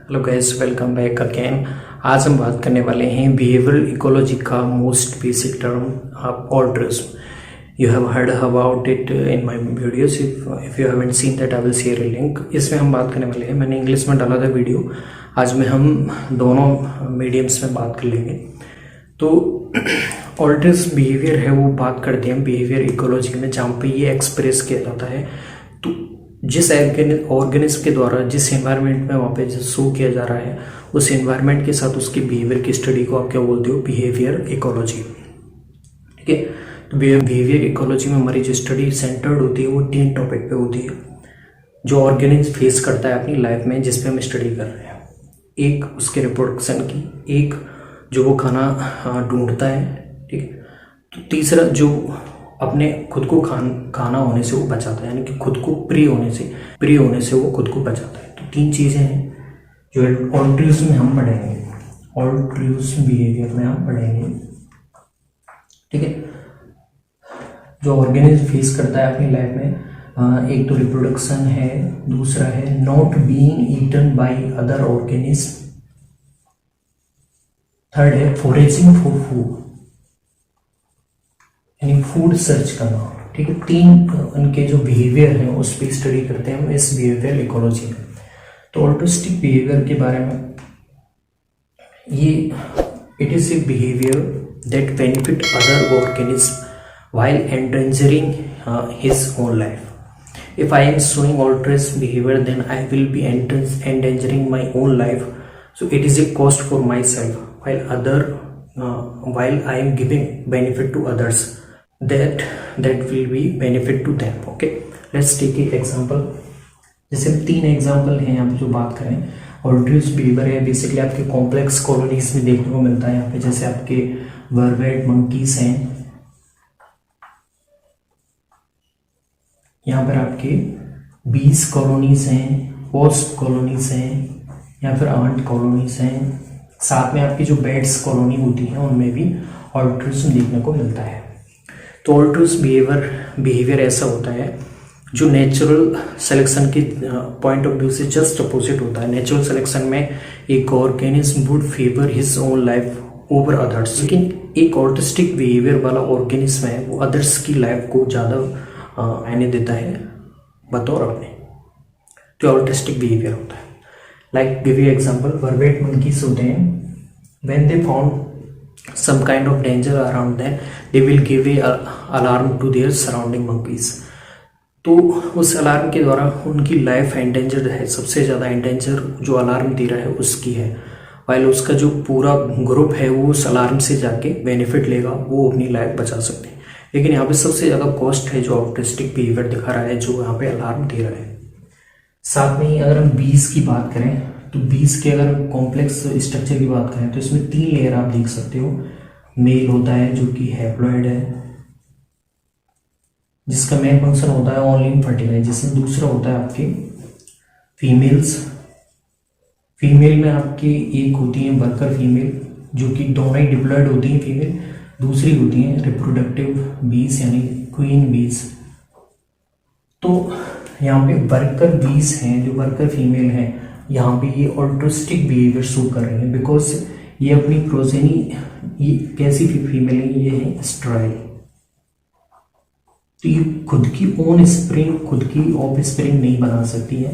Hello guys, welcome back again. आज हम बात करने वाले हैं बिहेवियरल इकोलॉजी का most basic term altruism. You have heard about it in my videos. If you haven't seen that I will share a link. इसमें हम बात करने वाले हैं, मैंने इंग्लिश में डाला था वीडियो, आज में हम दोनों मीडियम्स में बात कर लेंगे। तो ऑल्ट्रिज्म बिहेवियर है, वो बात करते हैं बिहेवियर इकोलॉजी में, जहाँ पे ये एक्सप्रेस किया जाता है। तो जिस ऑर्गेनिज्म के द्वारा जिस एनवायरनमेंट में वहाँ पे शो किया जा रहा है, उस एनवायरनमेंट के साथ उसके बिहेवियर की स्टडी को आप क्या बोलते हो? Behaviour ecology. ठीक है, तो बिहेवियर इकोलॉजी में हमारी जो स्टडी सेंटर्ड होती है वो 3 टॉपिक पे होती है जो ऑर्गेनिज्म फेस करता है अपनी लाइफ में, जिस पे हम स्टडी कर रहे हैं। एक उसके रिप्रोडक्शन की, एक जो वो खाना ढूंढता है, ठीक है, तो तीसरा जो अपने खुद को खाना होने से वो बचाता है, यानी कि खुद को प्री होने से वो खुद को बचाता है। तो 3 चीज़ें हैं जो ऑल्ट्रिज्म में हम पढ़ेंगे, ऑल्ट्रिज्म बिहेवियर में हम पढ़ेंगे। ठीक है, जो ऑर्गेनिज्म फेस करता है अपनी लाइफ में, एक तो रिप्रोडक्शन है, दूसरा है not being eaten by other organism, third है फॉरेजिंग फॉर फूड, यानी फूड सर्च करना। ठीक है, 3 उनके जो बिहेवियर हैं उस पर स्टडी करते हैं हम इस बिहेवियर इकोलॉजी में। तो ऑल्ट्रिस्टिक बिहेवियर के बारे में, ये it is a behaviour that benefit other organism while endangering his own life. If I am showing altruistic behaviour then I will be endangering my own life, so it is a cost for myself while I am giving benefit to others, that will be benefit to them. Okay, let's take an example. जैसे 3 example हैं यहाँ पे जो बात करें। Altruism behaviour है basically आपके complex colonies में देखने को मिलता है यहाँ पे, जैसे आपके वर्वेट मंकीज हैं, यहाँ पर आपके बीज कॉलोनीज हैं, पोस्ट कॉलोनीज हैं, या फिर आंट कॉलोनीज हैं, साथ में आपकी जो बेड्स कॉलोनी होती हैं उनमें भी ऑल्ट्रिज्म देखने को मिलता है। तो ऑल्ट्रिज्म बिहेवियर ऐसा होता है जो नेचुरल सिलेक्शन के पॉइंट ऑफ व्यू से जस्ट अपोजिट होता है। नेचुरल सिलेक्शन में एक organism would favour his own life over others, लेकिन एक ऑल्ट्रिस्टिक बिहेवियर वाला ऑर्गेनिज्म है वो अदर्स की लाइफ को ज़्यादा मायने देता है बतौर अपने। तो ऑल्ट्रिस्टिक बिहेवियर होता है। Like give you example, vervet monkeys होते हैं, when they found some kind of danger around them, they will give a alarm to their surrounding monkeys. तो उस अलार्म के द्वारा उनकी लाइफ एंडेंजर्ड है, सबसे ज़्यादा एंडेंजर जो अलार्म दे रहा है उसकी है, वाइल उसका जो पूरा ग्रुप है वो उस अलार्म से जाके बेनिफिट लेगा, वो अपनी लाइफ बचा सकते हैं। लेकिन यहाँ पे सबसे ज़्यादा कॉस्ट है जो ऑल्ट्रिस्टिक बिहेवियर दिखा रहा है, जो यहाँ पे अलार्म दे रहा है। साथ में ही अगर हम बीज की बात करें, तो बीज के अगर कॉम्प्लेक्स स्ट्रक्चर की बात करें तो इसमें 3 लेयर आप देख सकते हो। मेल होता है जो कि हैप्लॉइड है, जिसका मेन फंक्शन होता है ओनली फर्टिलाइज, जिसमें दूसरा होता है आपके फीमेल्स। फीमेल में आपकी एक होती है वर्कर फीमेल, जो कि दोनों ही डिप्लॉयड होती हैं फीमेल, दूसरी होती है रिप्रोडक्टिव बीज यानी क्वीन बीज। तो यहाँ पे वर्कर बीज हैं, जो वर्कर फीमेल हैं, यहाँ पे ये ऑल्ट्रिस्टिक बिहेवियर शो कर रही है, बिकॉज ये अपनी प्रोजेनी, ये कैसी फीमेल है, ये है स्ट्राइल। तो ये खुद की ओन स्प्रिंग, खुद की ऑफ स्प्रिंग नहीं बना सकती है,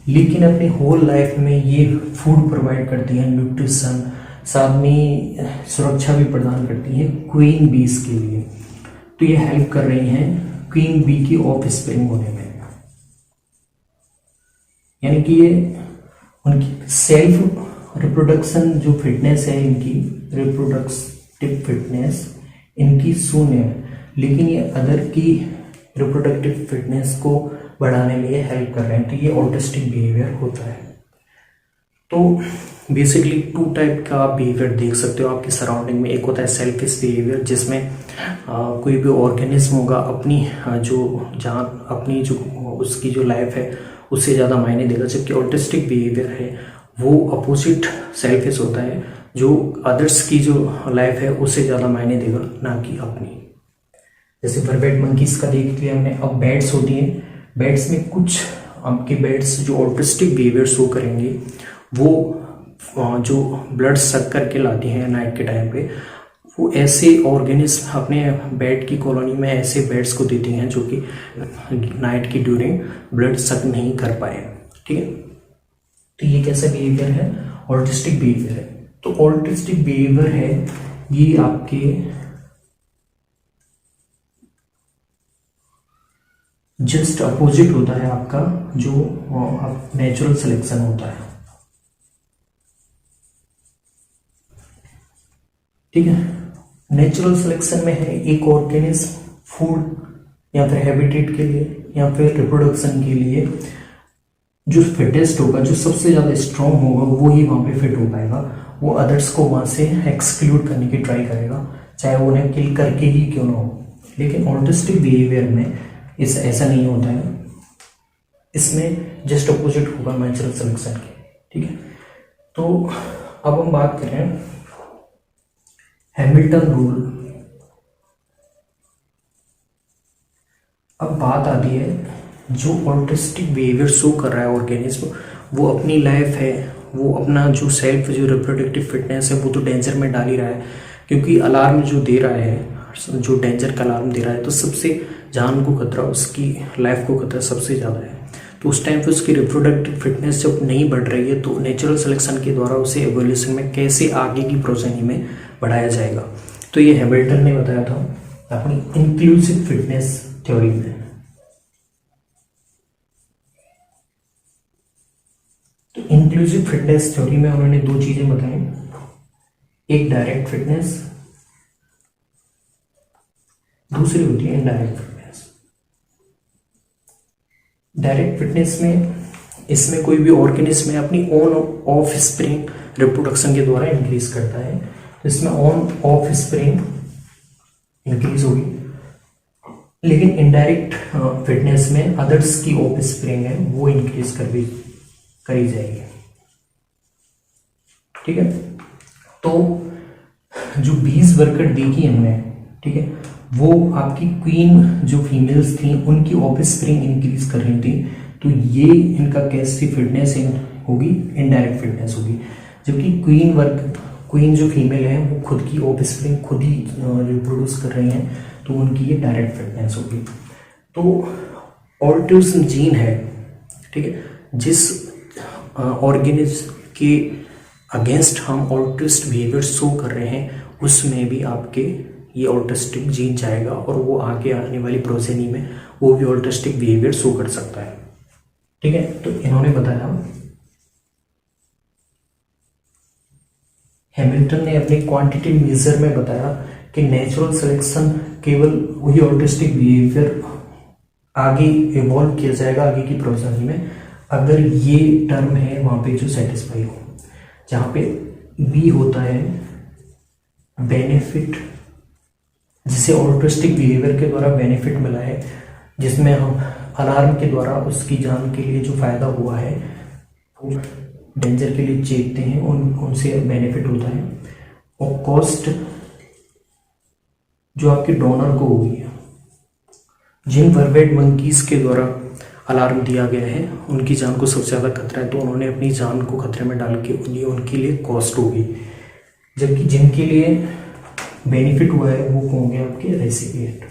लेकिन अपने होल लाइफ में ये फूड प्रोवाइड करती है, न्यूट्रिशन, साथ में सुरक्षा भी प्रदान करती है क्वीन बीज के लिए। तो ये हेल्प कर रही हैं क्वीन बी की ऑफ स्प्रिंग होने में, यानी कि ये उनकी सेल्फ रिप्रोडक्शन जो फिटनेस है, इनकी रिप्रोडक्टिव फिटनेस इनकी शून्य है, लेकिन ये अदर की रिप्रोडक्टिव फिटनेस को बढ़ाने में ये हेल्प कर रहे हैं। तो ये ऑल्ट्रिस्टिक बिहेवियर होता है। तो बेसिकली 2 टाइप का आप बिहेवियर देख सकते हो आपकी सराउंडिंग में। एक होता है सेल्फिश बिहेवियर, जिसमें कोई भी ऑर्गेनिज्म होगा अपनी अपनी जो उसकी जो लाइफ है उससे ज़्यादा मायने देगा, जबकि ऑल्ट्रिस्टिक बिहेवियर है वो अपोजिट सेल्फिश होता है, जो अदर्स की जो लाइफ है उससे ज़्यादा मायने देगा, ना कि अपनी। जैसे वर्वेट मंकीज का देख लिया हमने। अब बैट्स होती हैं, बैट्स में कुछ आपके बैट्स जो ऑल्ट्रिस्टिक बिहेवियर शो करेंगे वो जो ब्लड सक करके लाती हैं नाइट के टाइम पे, वो ऐसे ऑर्गेनिज्म अपने बेड की कॉलोनी में ऐसे बेड्स को देती हैं जो कि नाइट की ड्यूरिंग ब्लड सक नहीं कर पाए। ठीक है, तो ये कैसा बिहेवियर है? ऑटिस्टिक बिहेवियर है। तो ऑटिस्टिक बिहेवियर है ये आपके जस्ट अपोजिट होता है आपका जो नेचुरल सिलेक्शन होता है। ठीक है, नेचुरल सिलेक्शन में है एक ऑर्गेनिज्म फूड या फिर हैबिटेट के लिए या फिर रिप्रोडक्शन के लिए जो फिटेस्ट होगा, जो सबसे ज़्यादा स्ट्रॉन्ग होगा, वो ही वहाँ पे फिट हो पाएगा। वो अदर्स को वहाँ से एक्सक्लूड करने की ट्राई करेगा, चाहे वो उन्हें किल करके ही क्यों ना हो। लेकिन ऑटिस्टिक बिहेवियर में ऐसा नहीं होता है, इसमें जस्ट अपोजिट होगा नेचुरल सिलेक्शन के। ठीक है, तो अब हम बात करें हैमिल्टन रूल। अब बात आती है जो ऑटिस्टिक बिहेवियर शो कर रहा है ऑर्गेनिज्म, वो अपनी लाइफ है, वो अपना जो सेल्फ जो रिप्रोडक्टिव फिटनेस है वो तो डेंजर में डाल ही रहा है, क्योंकि अलार्म जो दे रहा है, जो डेंजर का अलार्म दे रहा है, तो सबसे जान को खतरा, उसकी लाइफ को खतरा सबसे ज़्यादा है। तो उस टाइम पे उसकी रिप्रोडक्टिव फिटनेस जब नहीं बढ़ रही है, तो नेचुरल सिलेक्शन के द्वारा उसे एवोल्यूशन में कैसे आगे की प्रोसेनी में बढ़ाया जाएगा, तो ये हैमिल्टन ने बताया था अपनी इंक्लूसिव फिटनेस थ्योरी में। तो इंक्लूसिव फिटनेस थ्योरी में उन्होंने दो चीजें बताई, एक डायरेक्ट फिटनेस, दूसरी होती है इनडायरेक्ट फिटनेस। डायरेक्ट फिटनेस में इसमें कोई भी ऑर्गेनिज्म में अपनी ऑन ऑफ स्प्रिंग रिप्रोडक्शन के द्वारा इंक्रीज करता है, तो इसमें ऑन ऑफ स्प्रिंग इंक्रीज होगी। लेकिन इनडायरेक्ट फिटनेस में अदर्स की ऑफ स्प्रिंग है वो इंक्रीज करी जाएगी। ठीक है, तो जो 20 वर्कर देखी हमने, ठीक है, वो आपकी क्वीन जो फीमेल्स थी उनकी ऑफ स्प्रिंग इंक्रीज कर रही थी, तो ये इनका कैसी फिटनेस होगी? इनडायरेक्ट फिटनेस होगी। जबकि क्वीन जो फीमेल है वो खुद की ऑफ स्प्रिंग खुद ही रिप्रोड्यूस कर रही हैं, तो उनकी ये डायरेक्ट फिटनेस होगी। तो ऑटिज्म जीन है, ठीक है, जिस ऑर्गेनिज्म के अगेंस्ट हम ऑटिस्ट बिहेवियर शो कर रहे हैं, उसमें भी आपके ये ऑटिस्टिक जीन जाएगा और वो आगे आने वाली प्रोजेनी में वो भी ऑटिस्टिक बिहेवियर शो कर सकता है। ठीक है, तो इन्होंने बताया, हैमिल्टन ने अपने क्वांटिटेटिव मेजर में बताया कि नेचुरल सिलेक्शन केवल वही ऑटिस्टिक बिहेवियर आगे इवॉल्व किया जाएगा आगे की प्रोजेनी में अगर ये टर्म है वहां पे जो सेटिस्फाई हो, जहां पे बी होता है बेनिफिट, जिसे ऑटिस्टिक बिहेवियर के द्वारा बेनिफिट मिला है, जिसमें हम अलार्म के द्वारा उसकी जान के लिए जो फायदा हुआ है वो डेंजर के लिए चेतते हैं, उनसे बेनिफिट होता है। और कॉस्ट जो आपके डोनर को होगी, जिन वर्वेट मंकीज के द्वारा अलार्म दिया गया है उनकी जान को सबसे ज़्यादा खतरा है, तो उन्होंने अपनी जान को खतरे में डाल के उनके लिए कॉस्ट होगी। जबकि जिनके लिए बेनिफिट हुआ है वो होंगे आपके रेसिपिएंट।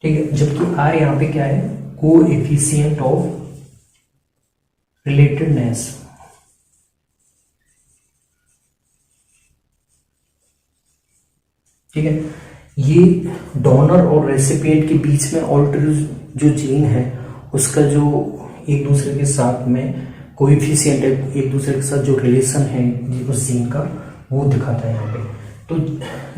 ठीक है, जबकि आर यहाँ पे क्या है? Coefficient of relatedness. ठीक है, ये डोनर और रेसिपिएंट के बीच में ऑल्टरिज्म जो जीन है उसका जो एक दूसरे के साथ में कोएफिशिएंट है, एक दूसरे के साथ जो रिलेशन है उस जीन का, वो दिखाता है यहाँ पे। तो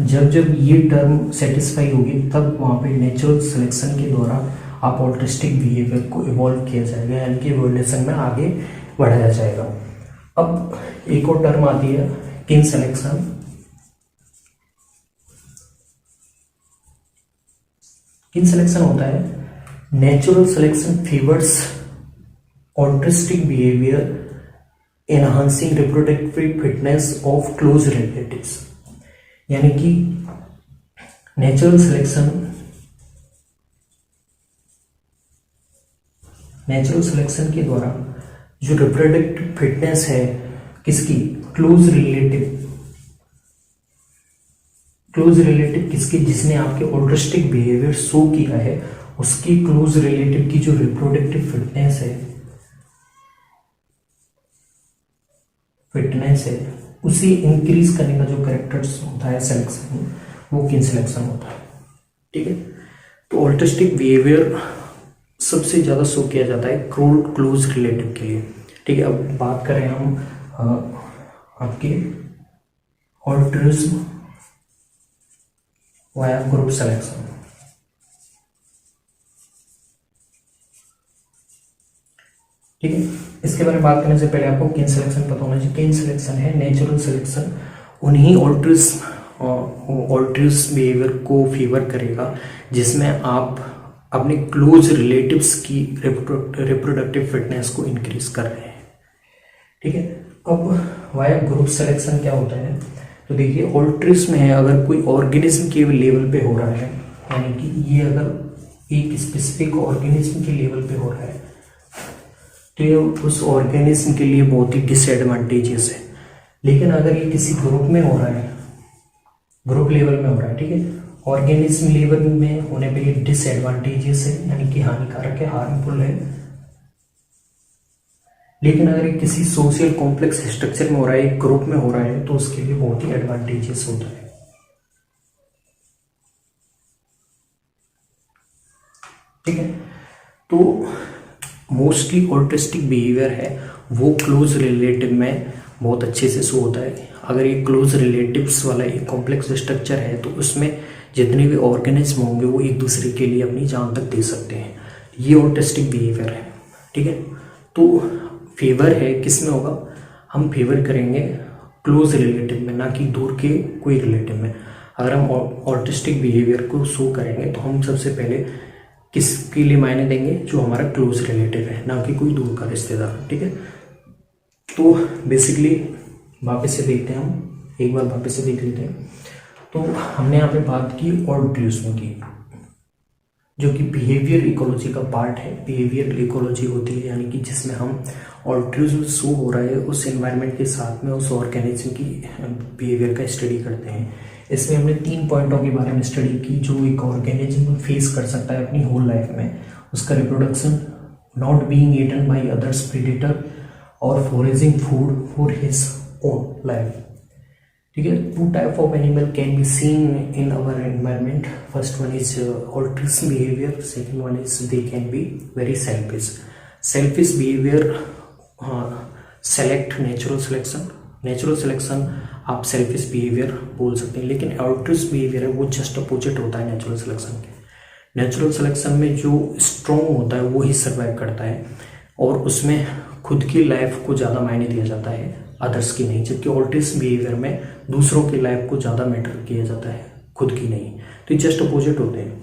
जब ये टर्म सेटिस्फाई होगी तब वहाँ पे नेचुरल सिलेक्शन के द्वारा आप ऑटिस्टिक बिहेवियर को इवॉल्व किया जाएगा, यानी कि इवोल्यूशन में आगे बढ़ाया जाएगा। अब एक और टर्म आती है किन सिलेक्शन। किन सिलेक्शन होता है natural selection favours autistic behaviour enhancing reproductive fitness of close relatives. यानी कि नेचुरल सिलेक्शन के द्वारा जो रिप्रोडक्टिव फिटनेस है किसकी, क्लोज रिलेटिव किसकी, जिसने आपके ऑल्ट्रिस्टिक बिहेवियर शो किया है उसकी क्लोज रिलेटिव की जो रिप्रोडक्टिव फिटनेस है उसी इंक्रीज करने का जो कैरेक्टर्स होता है सिलेक्शन, वो किन सिलेक्शन होता है। ठीक है, तो ऑल्ट्रिस्टिक बिहेवियर सबसे ज्यादा शो किया जाता है क्लोज रिलेटिव के लिए। ठीक है, अब बात करें हम आपके ऑल्ट्रिज्म वाया ग्रुप सिलेक्शन। ठीक है, इसके बारे में बात करने से पहले आपको किन सिलेक्शन पता होना चाहिए। किन सिलेक्शन है नेचुरल सिलेक्शन, उन्हीं ऑल्ट्रिज्म बिहेवियर को फेवर करेगा जिसमें आप अपने क्लोज रिलेटिव्स की रिप्रोडक्टिव फिटनेस को इंक्रीज कर रहे हैं। ठीक है, अब वाया ग्रुप सिलेक्शन क्या होता है, तो देखिए ऑल्ट्रिज्म है अगर कोई ऑर्गेनिज्म के लेवल पे हो रहा है, यानी कि ये अगर एक स्पेसिफिक ऑर्गेनिज्म के लेवल पे हो रहा है तो ये उस ऑर्गेनिज्म के लिए बहुत ही डिसएडवांटेजेस है। लेकिन अगर ये किसी ग्रुप में हो रहा है, ग्रुप लेवल में हो रहा है, ठीक है, ऑर्गेनिज्म लेवल में होने पे ये डिसएडवांटेजेस है, यानी कि हानिकारक है, हार्मफुल है। लेकिन अगर ये किसी सोशल कॉम्प्लेक्स स्ट्रक्चर में हो रहा है, एक ग्रुप में हो रहा है, तो उसके लिए बहुत ही एडवांटेजेस होता है। ठीक है, तो मोस्टली ऑल्ट्रिस्टिक बिहेवियर है वो क्लोज रिलेटिव में बहुत अच्छे से शो होता है। अगर ये क्लोज रिलेटिव्स वाला एक कॉम्प्लेक्स स्ट्रक्चर है तो उसमें जितने भी ऑर्गेनिज्म होंगे वो एक दूसरे के लिए अपनी जान तक दे सकते हैं। ये ऑल्ट्रिस्टिक बिहेवियर है। ठीक है, तो फेवर है किस में होगा, हम फेवर करेंगे क्लोज रिलेटिव में, ना कि दूर के कोई रिलेटिव में। अगर हम ऑल्ट्रिस्टिक बिहेवियर को शो करेंगे तो हम सबसे पहले किसके लिए मायने देंगे, जो हमारा क्लोज रिलेटिव है, ना कि कोई दूर का रिश्तेदार। ठीक है, तो बेसिकली वापस से देखते हैं, हम एक बार वापस से देख लेते हैं। तो हमने यहाँ पे बात की ऑल्ट्रिज्म की, जो कि बिहेवियर इकोलॉजी का पार्ट है। बिहेवियर इकोलॉजी होती है यानी कि जिसमें हम ऑल्ट्रिज्म शो हो रहा है उस एनवायरनमेंट के साथ में उस ऑर्गेनिज्म की बिहेवियर का स्टडी करते हैं। इसमें हमने 3 पॉइंटों के बारे में स्टडी की जो एक ऑर्गेनिज्म फेस कर सकता है अपनी होल लाइफ में। उसका reproduction, not being eaten by others predator और foraging food for his own life. ठीक है, 2 type of animal can be seen in our environment. First one is altruism behaviour, second one is they can be very selfish behaviour select natural selection. Natural selection आप selfish behaviour बोल सकते हैं, लेकिन altruism behaviour है वो just opposite होता है natural selection के। नेचुरल सिलेक्शन में जो स्ट्रॉन्ग होता है वो ही सर्वाइव करता है और उसमें खुद की लाइफ को ज़्यादा मायने दिया जाता है, अदर्स की नहीं। जबकि ऑल्ट्रिज्म बिहेवियर में दूसरों की लाइफ को ज़्यादा मैटर किया जाता है, खुद की नहीं। तो ये जस्ट अपोजिट होते हैं।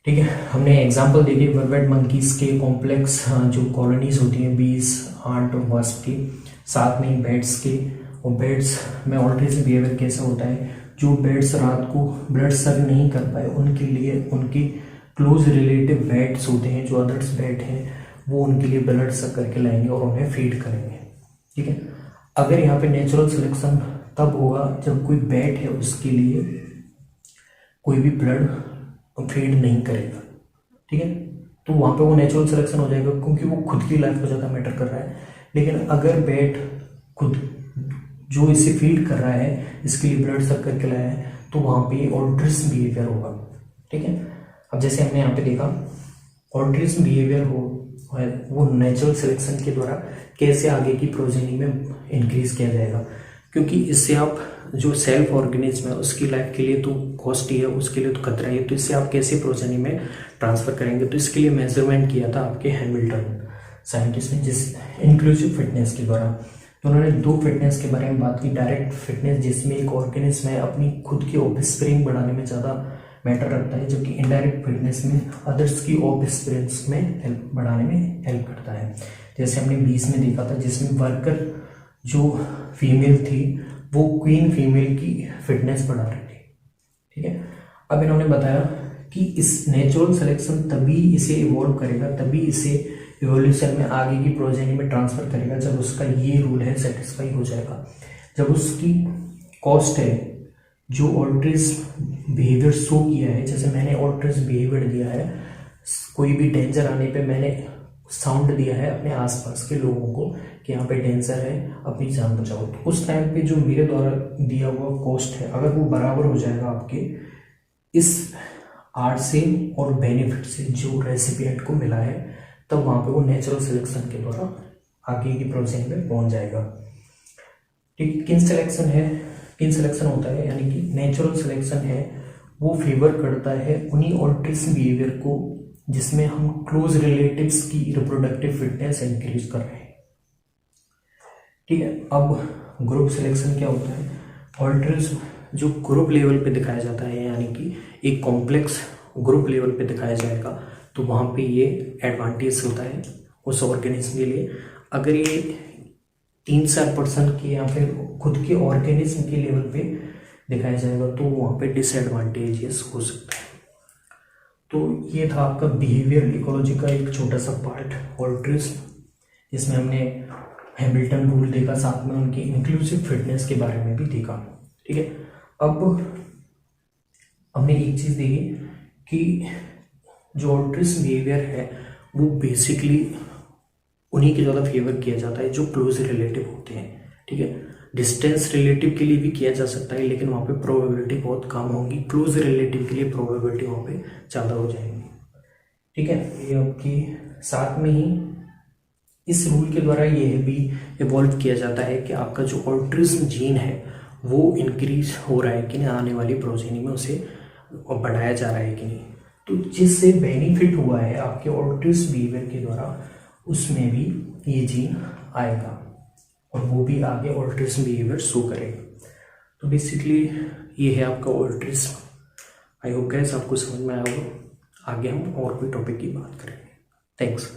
ठीक है, हमने एग्जाम्पल देखे वर्वेट मंकीज के कॉम्प्लेक्स जो कॉलोनीज होती हैं बीज, आंट और वास्प की, साथ में ही बेड्स के। और बेड्स में ऑल्ट्रिज्म बिहेवियर कैसा होता है, जो बेड्स रात को ब्लड सर्व नहीं कर पाए उनके लिए उनकी क्लोज रिलेटिव बेड्स होते हैं, जो अदर्स बेड हैं वो उनके लिए ब्लड सर्व करके लाएंगे और उन्हें फीड करेंगे। ठीक है, अगर यहाँ पे नेचुरल सिलेक्शन तब होगा जब कोई बेड है उसके लिए कोई भी ब्लड फीड नहीं करेगा। ठीक है, तो वहाँ पे वो नेचुरल सिलेक्शन हो जाएगा क्योंकि वो खुद की लाइफ को ज़्यादा मैटर कर रहा है। लेकिन अगर बेड खुद जो इसे फीड कर रहा है इसके लिए ब्लड सर्व करके लाया है तो वहाँ पे ऑल्ट्रिज्म बिहेवियर होगा। ठीक है, अब जैसे हमने यहाँ पे देखा ऑल्ट्रिज्म बिहेवियर वो नेचुरल सिलेक्शन के द्वारा कैसे आगे की प्रोजेनी में इंक्रीज किया जाएगा, क्योंकि इससे आप जो सेल्फ ऑर्गेनिज्म है उसकी लाइफ के लिए तो कॉस्ट ही है, उसके लिए तो खतरा है, तो इससे आप कैसे प्रोजेनी में ट्रांसफर करेंगे। तो इसके लिए मेजरमेंट किया था आपके हैमिल्टन साइंटिस्ट ने, जिस इंक्लूसिव फिटनेस के द्वारा। तो उन्होंने 2 फिटनेस के बारे में बात की, डायरेक्ट फिटनेस जिसमें एक ऑर्गेनिज्म है अपनी खुद की ऑफस्प्रिंग बढ़ाने में ज़्यादा मैटर रखता है, जबकि इनडायरेक्ट फिटनेस में अदर्स की ऑफस्प्रिंग्स में हेल्प बढ़ाने में हेल्प करता है। जैसे हमने 20 में देखा था जिसमें वर्कर जो फीमेल थी वो क्वीन फीमेल की फिटनेस बढ़ा रही थी। ठीक है, अब इन्होंने बताया कि इस नेचुरल सिलेक्शन तभी इसे इवॉल्व करेगा, तभी इसे इवोल्यूशन में आगे की प्रोजेनी में ट्रांसफर करेगा जब उसका ये रूल है सेटिस्फाई हो जाएगा। जब उसकी कॉस्ट है जो ऑल्ट्रिस बिहेवियर शो किया है, जैसे मैंने ऑल्ट्रिस बिहेवियर दिया है, कोई भी डेंजर आने पे मैंने साउंड दिया है अपने आसपास के लोगों को कि यहाँ पे डेंजर है, अपनी जान बचाओ, तो उस टाइम पे जो मेरे द्वारा दिया हुआ कॉस्ट है अगर वो बराबर हो जाएगा आपके इस आर्ट से और बेनिफिट से जो रेसिपिएंट को मिला है, तब वहाँ पे वो नेचुरल सिलेक्शन के द्वारा आगे की प्रोसेस में पहुँच जाएगा। ठीक, किन सिलेक्शन है, किन सिलेक्शन होता है यानी कि नेचुरल सिलेक्शन है, वो फेवर करता है उन्हीं ऑल्ट्रिस बिहेवियर को जिसमें हम क्लोज रिलेटिव्स की रिप्रोडक्टिव फिटनेस इंक्रीज कर रहे हैं। ठीक है, अब ग्रुप सिलेक्शन क्या होता है, ऑल्ट्रिस जो ग्रुप लेवल पे दिखाया जाता है यानी कि एक कॉम्प्लेक्स ग्रुप लेवल पे दिखाया जाएगा, तो वहाँ पे ये एडवांटेज होता है उस ऑर्गेनिज्म के लिए। अगर ये 3-4% के या फिर खुद के ऑर्गेनिज्म के लेवल पे दिखाया जाएगा तो वहाँ पे डिसएडवांटेजेस हो सकता है। तो ये था आपका बिहेवियर इकोलॉजी का एक छोटा सा पार्ट ऑल्ट्रिस, जिसमें हमने हैमिल्टन रूल देखा, साथ में उनकी इंक्लूसिव फिटनेस के बारे में भी देखा। ठीक है, अब हमने एक चीज़ देखी कि जो ऑल्ट्रिस बिहेवियर है वो बेसिकली उन्हीं के ज़्यादा फेवर किया जाता है जो क्लोज रिलेटिव होते हैं। ठीक है, डिस्टेंस रिलेटिव के लिए भी किया जा सकता है लेकिन वहाँ पे प्रोबेबिलिटी बहुत कम होगी, क्लोज रिलेटिव के लिए प्रोबेबिलिटी वहाँ पे ज़्यादा हो जाएगी। ठीक है, ये आपकी साथ में ही इस रूल के द्वारा ये भी इवॉल्व किया जाता है कि आपका जो ऑल्ट्रिज्म जीन है वो इंक्रीज हो रहा है कि नहीं, आने वाली प्रोजेनी में उसे बढ़ाया जा रहा है कि नहीं। तो जिससे बेनिफिट हुआ है आपके ऑल्ट्रिस बिहेवियर के द्वारा उसमें भी ये जीन आएगा और वो भी आगे ऑल्ट्रिस बिहेवियर शो करेगा। तो बेसिकली ये है आपका ऑल्ट्रिस। आई होप गाइस आपको समझ में आया होगा। आगे हम और कोई टॉपिक की बात करेंगे। थैंक्स।